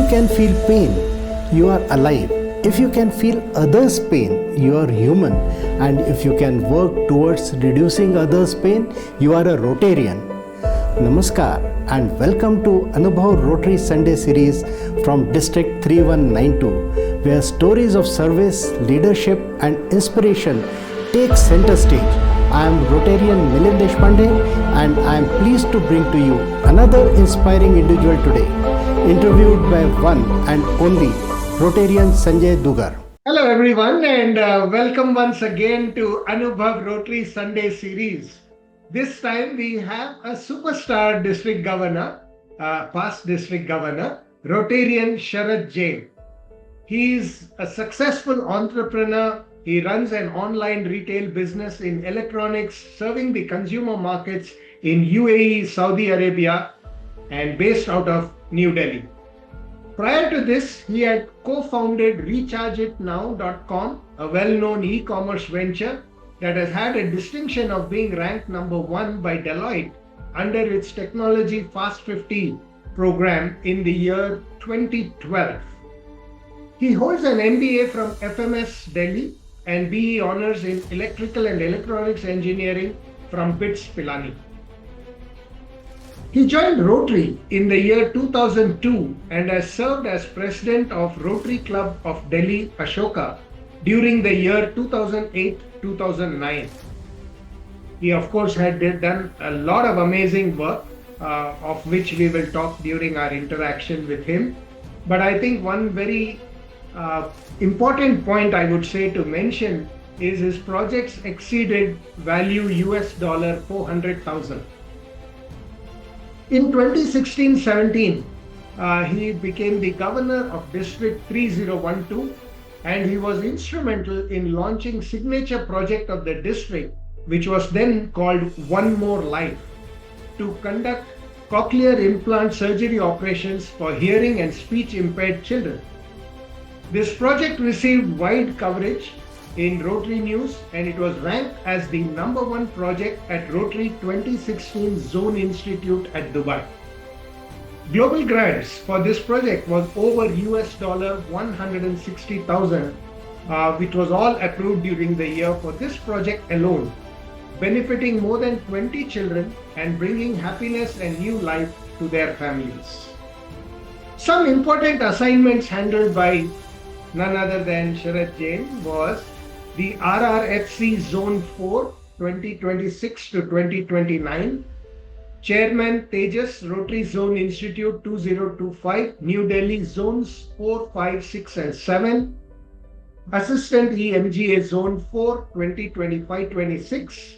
can feel pain, you are alive. If you can feel others' pain, you are human. And if you can work towards reducing others' pain, you are a Rotarian. Namaskar and welcome to Anubhav Rotary Sunday series from District 3192, where stories of service, leadership and inspiration take center stage. I am Rotarian Milind Deshpande and I am pleased to bring to you another inspiring individual today, interviewed by one and only Rotarian Sanjay Dugar. Hello everyone and welcome once again to Anubhav Rotary Sunday series. This time we have a superstar district governor, past district governor, Rotarian Sharat Jain. He is a successful entrepreneur. He runs an online retail business in electronics, serving the consumer markets in UAE, Saudi Arabia, and based out of New Delhi. Prior to this, he had co-founded rechargeitnow.com, a well-known e-commerce venture that has had a distinction of being ranked number 1 by Deloitte under its Technology Fast 50 program in the year 2012. He holds an MBA from FMS Delhi and BE Honours in Electrical and Electronics Engineering from BITS Pilani. He joined Rotary in the year 2002 and has served as president of Rotary Club of Delhi, Ashoka, during the year 2008-2009. He of course had done a lot of amazing work, of which we will talk during our interaction with him. But I think one very important point I would say to mention is his projects exceeded value US dollar 400,000. In 2016-17, he became the governor of District 3012 and he was instrumental in launching signature project of the district, which was then called One More Life, to conduct cochlear implant surgery operations for hearing and speech impaired children. This project received wide coverage in Rotary News and it was ranked as the number 1 project at Rotary 2016 Zone Institute at Dubai. Global grants for this project was over US dollar 160,000, which was all approved during the year for this project alone, benefiting more than 20 children and bringing happiness and new life to their families. Some important assignments handled by none other than Sharat Jain was the RRFC Zone 4 2026 to 2029, Chairman Tejas Rotary Zone Institute 2025, New Delhi Zones 4, 5, 6 and 7, Assistant EMGA Zone 4 2025-26,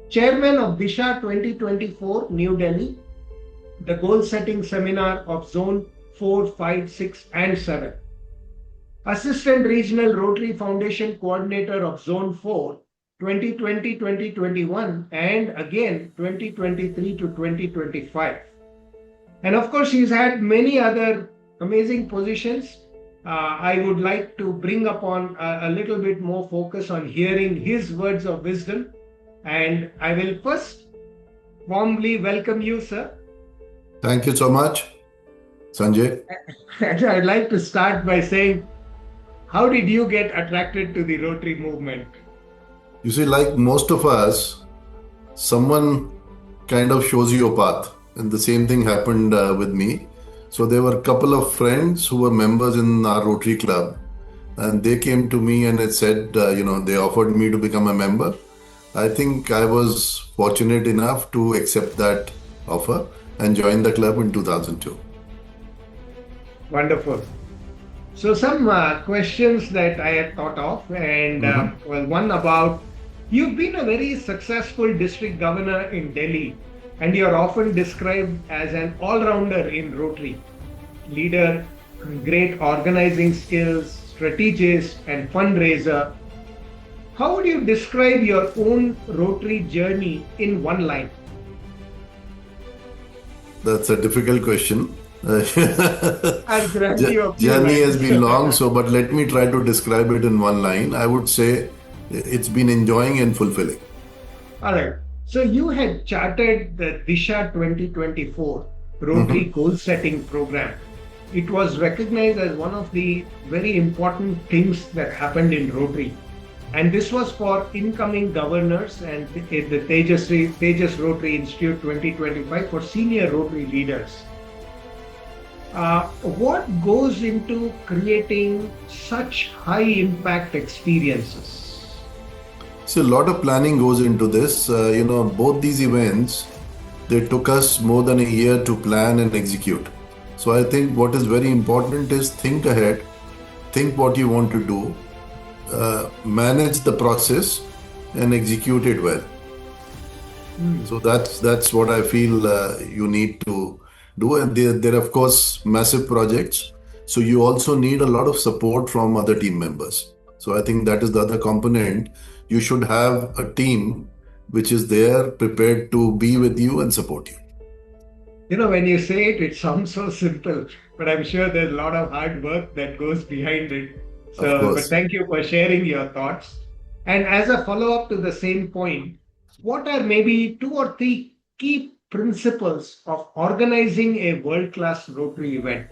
Chairman of Disha 2024, New Delhi, the Goal Setting Seminar of Zone 4, 5, 6 and 7. Assistant Regional Rotary Foundation Coordinator of Zone 4, 2020-2021 and again 2023 to 2025. And of course, he's had many other amazing positions. I would like to bring upon a little bit more focus on hearing his words of wisdom. And I will first warmly welcome you, sir. Thank you so much, Sanjay. And I'd like to start by saying, how did you get attracted to the Rotary movement? You see, like most of us, someone kind of shows you a path. And the same thing happened with me. So there were a couple of friends who were members in our Rotary Club. And they came to me and it said, they offered me to become a member. I think I was fortunate enough to accept that offer and join the club in 2002. Wonderful. So some questions that I had thought of, and one about, you've been a very successful district governor in Delhi and you're often described as an all-rounder in Rotary. Leader, great organizing skills, strategist and fundraiser. How would you describe your own Rotary journey in one line? That's a difficult question. Journey has been long, but let me try to describe it in one line. I would say it's been enjoying and fulfilling. All right. So you had chartered the Disha 2024 Rotary goal setting program. it was recognized as one of the very important things that happened in Rotary. And this was for incoming governors and the Tejas Rotary Institute 2025 for senior Rotary leaders. What goes into creating such high impact experiences? So a lot of planning goes into this. Both these events, they took us more than a year to plan and execute. So I think what is very important is think ahead, think what you want to do, manage the process and execute it well. So that's what I feel you need to do. And there are of course massive projects. So you also need a lot of support from other team members. So I think that is the other component. You should have a team which is there prepared to be with you and support you. When you say it, it sounds so simple, but I'm sure there's a lot of hard work that goes behind it. So, but thank you for sharing your thoughts. And as a follow-up to the same point, what are maybe 2 or 3 key principles of organizing a world-class Rotary event?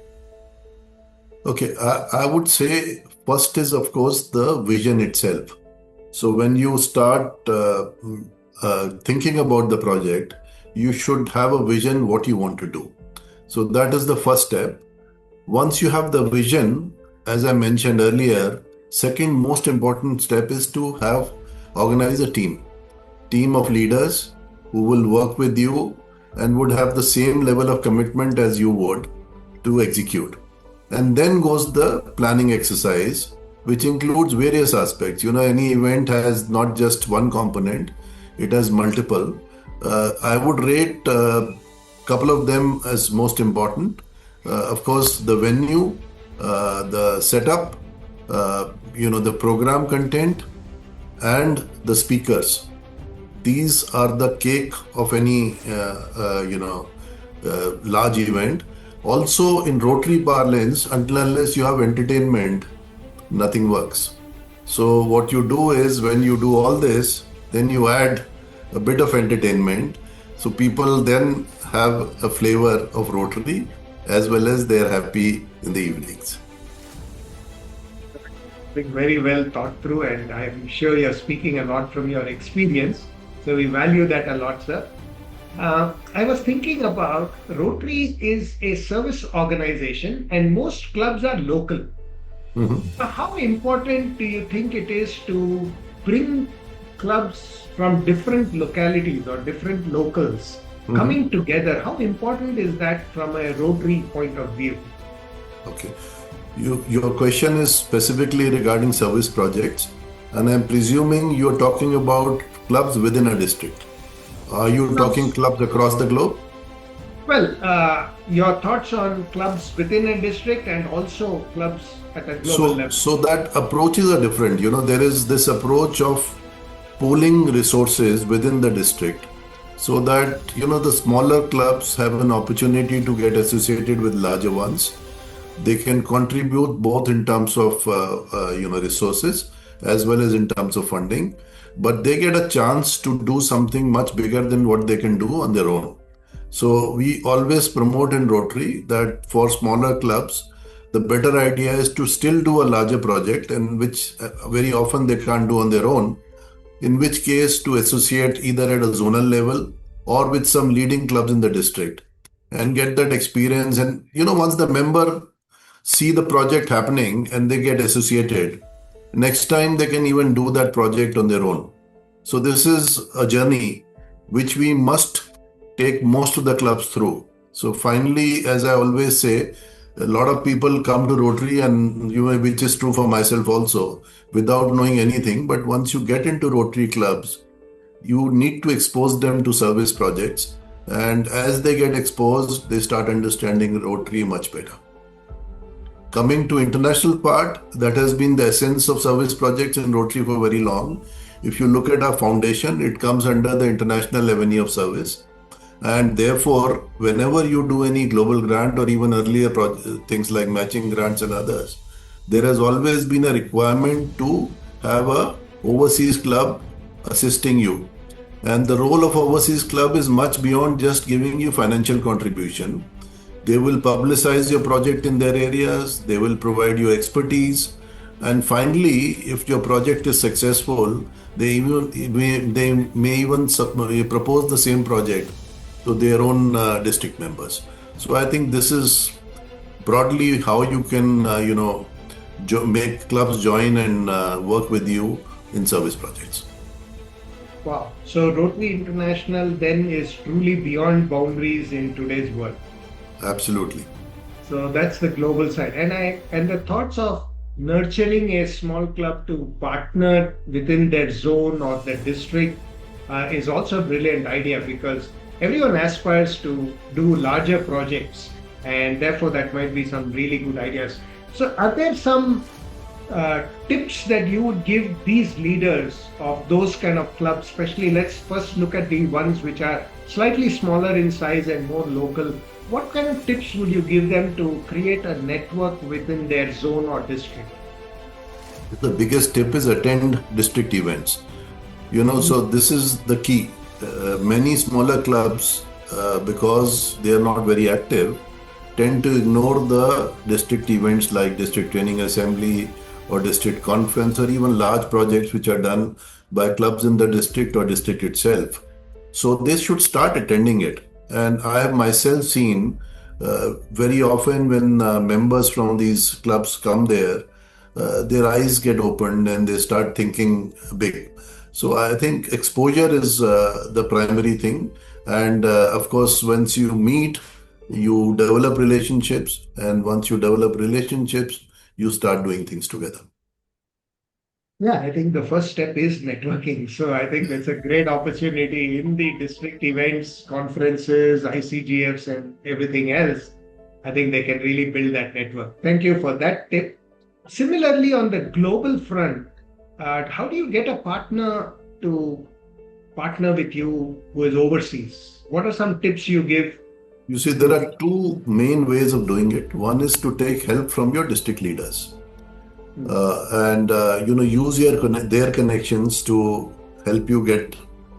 Okay, I would say first is of course the vision itself. So when you start thinking about the project, you should have a vision what you want to do. So that is the first step. Once you have the vision, as I mentioned earlier, second most important step is to organize a team of leaders who will work with you and would have the same level of commitment as you would to execute. And then goes the planning exercise, which includes various aspects. Any event has not just one component, it has multiple. I would rate a couple of them as most important. Of course, the venue, the setup, the program content, and the speakers. These are the cake of any, large event. Also, in Rotary parlance, until unless you have entertainment, nothing works. So what you do is when you do all this, then you add a bit of entertainment. So people then have a flavor of Rotary as well as they're happy in the evenings. Very well thought through, and I'm sure you're speaking a lot from your experience. So we value that a lot, sir. I was thinking about Rotary is a service organization and most clubs are local. So how important do you think it is to bring clubs from different localities or different locals coming together? How important is that from a Rotary point of view? Okay. Your question is specifically regarding service projects, and I'm presuming you're talking about clubs within a district. Are you talking clubs across the globe? Well, your thoughts on clubs within a district and also clubs at a global level. So that approaches are different. There is this approach of pooling resources within the district so that, the smaller clubs have an opportunity to get associated with larger ones. They can contribute both in terms of, resources as well as in terms of funding, but they get a chance to do something much bigger than what they can do on their own. So we always promote in Rotary that for smaller clubs, the better idea is to still do a larger project, and which very often they can't do on their own, in which case to associate either at a zonal level or with some leading clubs in the district and get that experience. And, once the member see the project happening and they get associated, next time they can even do that project on their own. So this is a journey which we must take most of the clubs through. So finally, as I always say, a lot of people come to Rotary, and which is true for myself also, without knowing anything. But once you get into Rotary clubs, you need to expose them to service projects. And as they get exposed, they start understanding Rotary much better. Coming to international part, that has been the essence of service projects in Rotary for very long. If you look at our foundation, it comes under the International Avenue of Service. And therefore, whenever you do any global grant or even earlier things like matching grants and others, there has always been a requirement to have a overseas club assisting you. And the role of overseas club is much beyond just giving you financial contribution. They will publicize your project in their areas. They will provide you expertise. And finally, if your project is successful, they may even propose the same project to their own district members. So I think this is broadly how you can, make clubs join and work with you in service projects. Wow. So Rotary International then is truly beyond boundaries in today's world. Absolutely. So that's the global side. And the thoughts of nurturing a small club to partner within their zone or their district is also a brilliant idea, because everyone aspires to do larger projects, and therefore that might be some really good ideas. So are there some tips that you would give these leaders of those kind of clubs? Especially, let's first look at the ones which are slightly smaller in size and more local. What kind of tips would you give them to create a network within their zone or district? The biggest tip is attend district events. So this is the key. Many smaller clubs, because they are not very active, tend to ignore the district events like district training assembly or district conference, or even large projects which are done by clubs in the district or district itself. So they should start attending it. And I have myself seen very often when members from these clubs come there, their eyes get opened and they start thinking big. So I think exposure is the primary thing. And of course, once you meet, you develop relationships. And once you develop relationships, you start doing things together. Yeah, I think the first step is networking. So I think that's a great opportunity in the district events, conferences, ICGFs, and everything else. I think they can really build that network. Thank you for that tip. Similarly, on the global front, how do you get a partner to partner with you who is overseas? What are some tips you give? You see, there are two main ways of doing it. One is to take help from your district leaders. And use their connections to help you get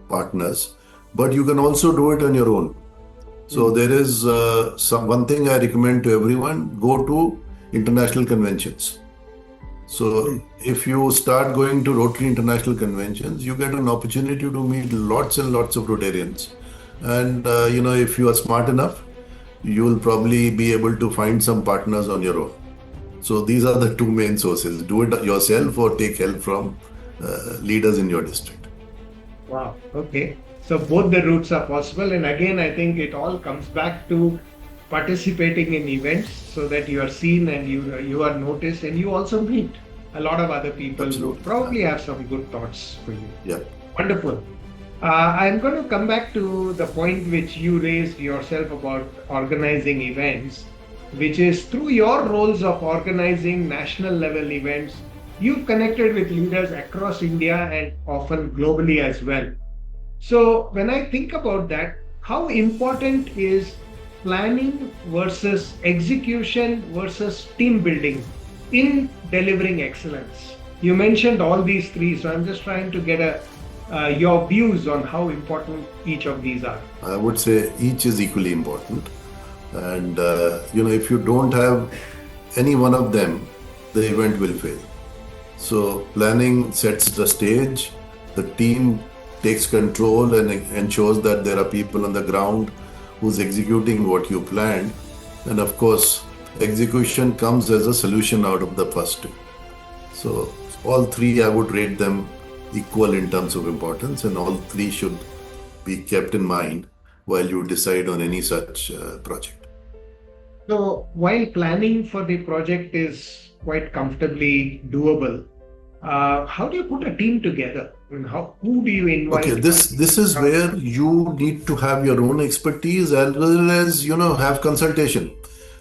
partners, but you can also do it on your own. So there is one thing I recommend to everyone: go to international conventions. So if you start going to Rotary international conventions, you get an opportunity to meet lots and lots of Rotarians. And if you are smart enough, you will probably be able to find some partners on your own. So these are the two main sources: do it yourself or take help from leaders in your district. Wow. Okay. So both the routes are possible. And again, I think it all comes back to participating in events so that you are seen and you are noticed, and you also meet a lot of other people Absolutely. who probably have some good thoughts for you. Yeah. Wonderful. I'm going to come back to the point which you raised yourself about organizing events, which is through your roles of organizing national level events, you've connected with leaders across India and often globally as well. So when I think about that, how important is planning versus execution versus team building in delivering excellence? You mentioned all these three, so I'm just trying to get your views on how important each of these are. I would say each is equally important. And if you don't have any one of them, the event will fail. So planning sets the stage, the team takes control and ensures that there are people on the ground who's executing what you planned. And of course, execution comes as a solution out of the first two. So all three, I would rate them equal in terms of importance, and all three should be kept in mind while you decide on any such project. So while planning for the project is quite comfortably doable, how do you put a team together? I mean, who do you invite? Okay, this is where you need to have your own expertise as well as have consultation.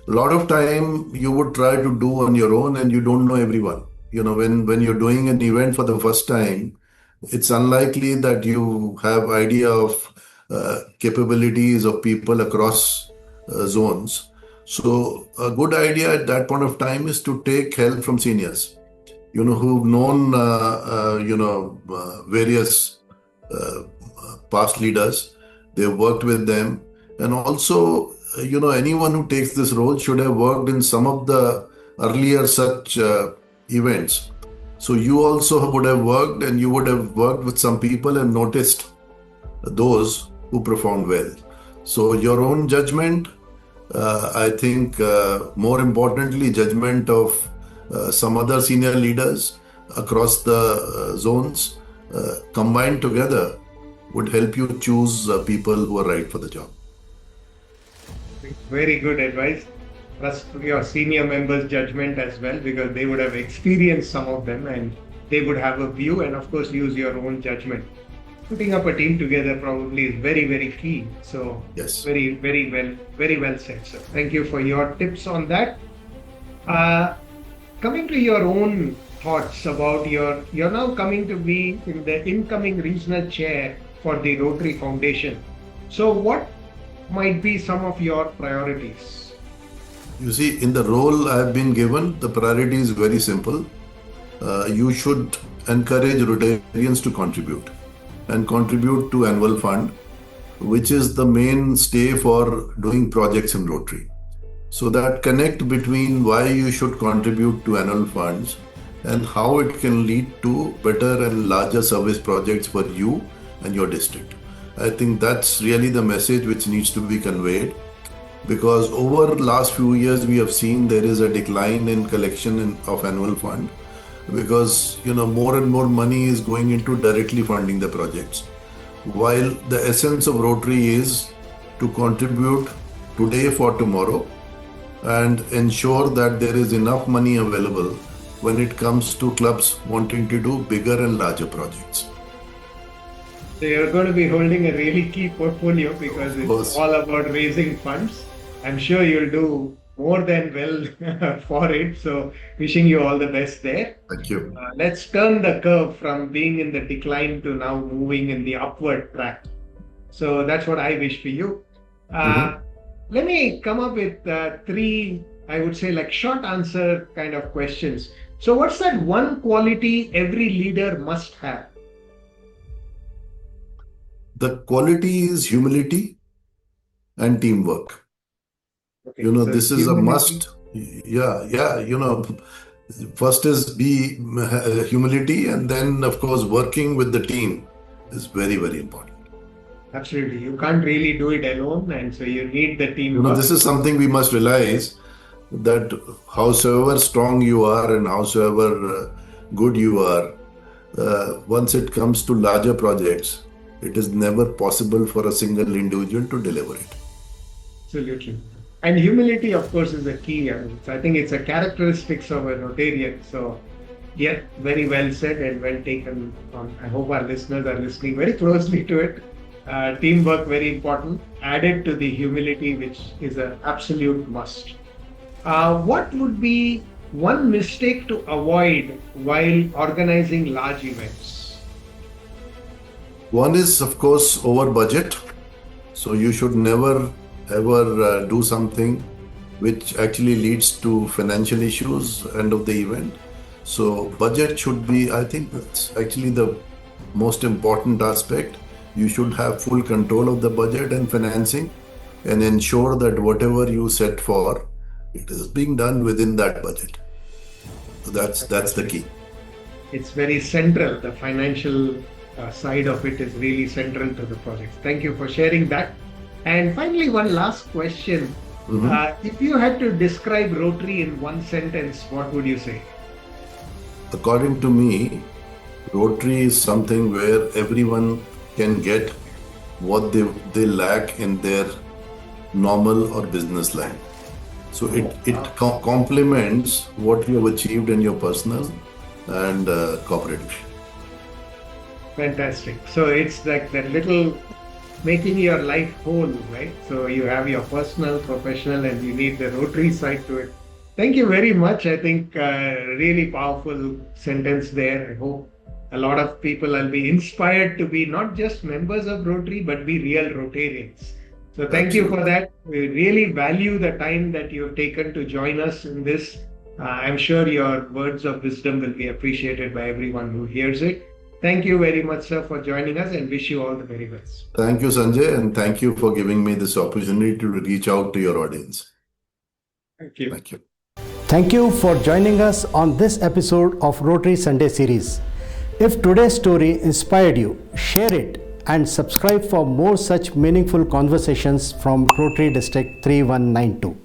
A lot of time you would try to do on your own and you don't know everyone. When you're doing an event for the first time, it's unlikely that you have idea of capabilities of people across zones. So a good idea at that point of time is to take help from seniors, who've known, various past leaders. They've worked with them. And also anyone who takes this role should have worked in some of the earlier such events. So you also would have worked, and you would have worked with some people and noticed those who performed well. So your own judgment, I think, more importantly, judgment of some other senior leaders across the zones, combined together, would help you choose people who are right for the job. Very good advice. Trust your senior members' judgment as well, because they would have experienced some of them and they would have a view, and of course use your own judgment. Putting up a team together probably is very, very key. So Yes. very well said, sir. Thank you for your tips on that. Coming to your own thoughts about you're now coming to be in the incoming regional chair for the Rotary Foundation. So what might be some of your priorities? You see, in the role I have been given, the priority is very simple. You should encourage Rotarians to contribute and contribute to annual fund, which is the mainstay for doing projects in Rotary. So that connect between why you should contribute to annual funds and how it can lead to better and larger service projects for you and your district. I think that's really the message which needs to be conveyed, because over the last few years we have seen there is a decline in collection of annual fund, because more and more money is going into directly funding the projects, while the essence of Rotary is to contribute today for tomorrow and ensure that there is enough money available when it comes to clubs wanting to do bigger and larger projects. So you're going to be holding a really key portfolio, because it's all about raising funds. I'm sure you'll do more than well for it. So wishing you all the best there. Thank you. Let's turn the curve from being in the decline to now moving in the upward track. So that's what I wish for you. Let me come up with three, I would say, like short answer kind of questions. So what's that one quality every leader must have? The quality is humility and teamwork. Okay, So so this is a humility. must. First is humility, and then of course working with the team is very, very important. Absolutely. You can't really do it alone, and so you need the teamwork. This is something we must realize, that howsoever strong you are and howsoever good you are, once it comes to larger projects, it is never possible for a single individual to deliver it. Absolutely. And humility, of course, is the key. I think it's a characteristics of a Rotarian. So, yeah, very well said and well taken on. I hope our listeners are listening very closely to it. Teamwork, very important. Added to the humility, which is an absolute must. What would be one mistake to avoid while organizing large events? One is, of course, over budget. So you should never ever do something which actually leads to financial issues end of the event. So budget should be, I think that's actually the most important aspect. You should have full control of the budget and financing, and ensure that whatever you set for, it is being done within that budget. So that's the key. It's very central. The financial side of it is really central to the project. Thank you for sharing that. And finally, one last question. If you had to describe Rotary in one sentence, what would you say? According to me, Rotary is something where everyone can get what they lack in their normal or business life. So it complements what you have achieved in your personal and corporate life. Fantastic. So it's like that little making your life whole, right? So you have your personal, professional, and you need the Rotary side to it. Thank you very much. I think really powerful sentence there. I hope a lot of people will be inspired to be not just members of Rotary, but be real Rotarians. So thank you for that. We really value the time that you've taken to join us in this. I'm sure your words of wisdom will be appreciated by everyone who hears it. Thank you very much, sir, for joining us and wish you all the very best. Thank you, Sanjay, and thank you for giving me this opportunity to reach out to your audience. Thank you. Thank you. Thank you for joining us on this episode of Rotary Sunday series. If today's story inspired you, share it and subscribe for more such meaningful conversations from Rotary District 3192.